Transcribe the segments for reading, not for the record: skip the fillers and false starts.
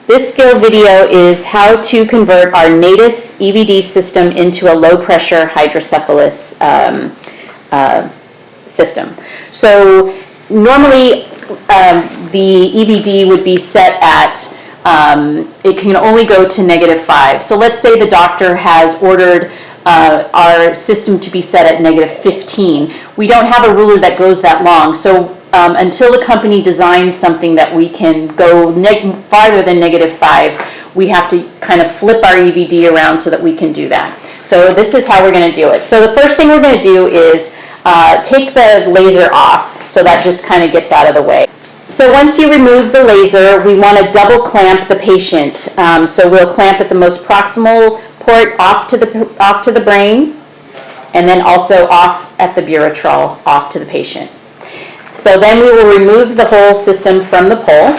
This skill video is how to convert our Natus EVD system into a low-pressure hydrocephalus system. So normally the EVD would be set at, it can only go to -5. So let's say the doctor has ordered our system to be set at -15. We don't have a ruler that goes that long. So until the company designs something that we can go farther than -5, we have to kind of flip our EVD around so that we can do that. So this is how we're going to do it. So the first thing we're going to do is take the laser off, so that just kind of gets out of the way. So once you remove the laser, we want to double clamp the patient. So we'll clamp at the most proximal port off to the brain, and then also off at the buretrol, off to the patient. So then we will remove the whole system from the pole.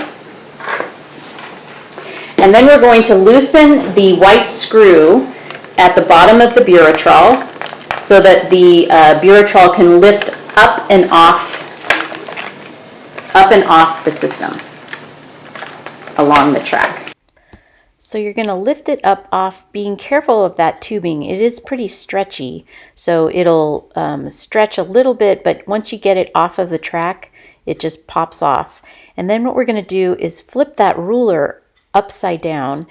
And then we're going to loosen the white screw at the bottom of the buretrol so that the buretrol can lift up and off the system along the track. So you're going to lift it up off, being careful of that tubing. It is pretty stretchy, so it'll stretch a little bit, but once you get it off of the track, it just pops off. And then what we're going to do is flip that ruler upside down,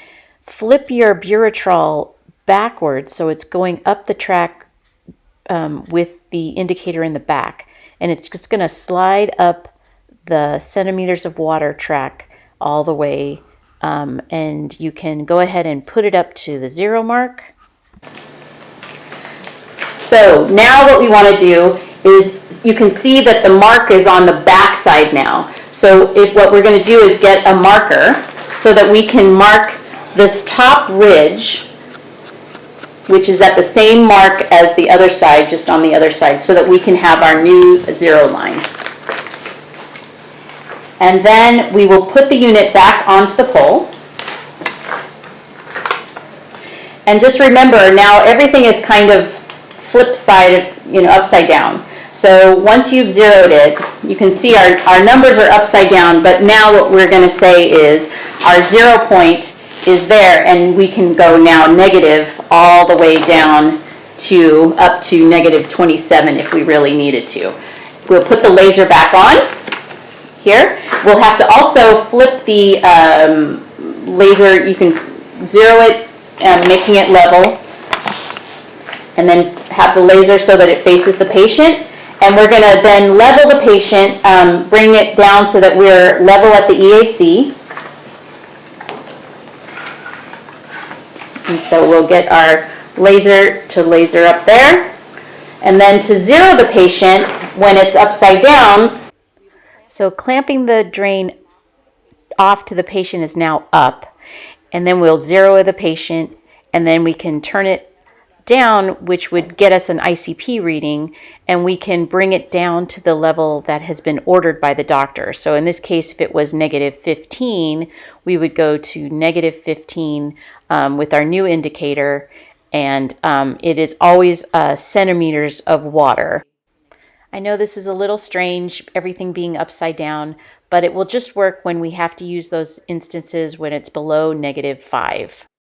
flip your buretrol backwards so it's going up the track with the indicator in the back, and it's just going to slide up the centimeters of water track all the way. And you can go ahead and put it up to the 0 mark. So now what we want to do is, you can see that the mark is on the back side now. So what we're going to do is get a marker so that we can mark this top ridge, which is at the same mark as the other side, just on the other side, so that we can have our new 0 line. And then we will put the unit back onto the pole. And just remember, now everything is kind of flip-sided, upside down. So once you've zeroed it, you can see our numbers are upside down, but now what we're going to say is our 0 point is there, and we can go now negative all the way down to up to -27 if we really needed to. We'll put the laser back on here. We'll have to also flip the laser. You can zero it, making it level, and then have the laser so that it faces the patient. And we're going to then level the patient, bring it down so that we're level at the EAC. And so we'll get our laser to laser up there. And then to zero the patient when it's upside down. So clamping the drain off to the patient is now up, and then we'll zero the patient, and then we can turn it down, which would get us an ICP reading, and we can bring it down to the level that has been ordered by the doctor. So in this case, if it was -15, we would go to -15 with our new indicator, and it is always centimeters of water. I know this is a little strange, everything being upside down, but it will just work when we have to use those instances when it's below -5.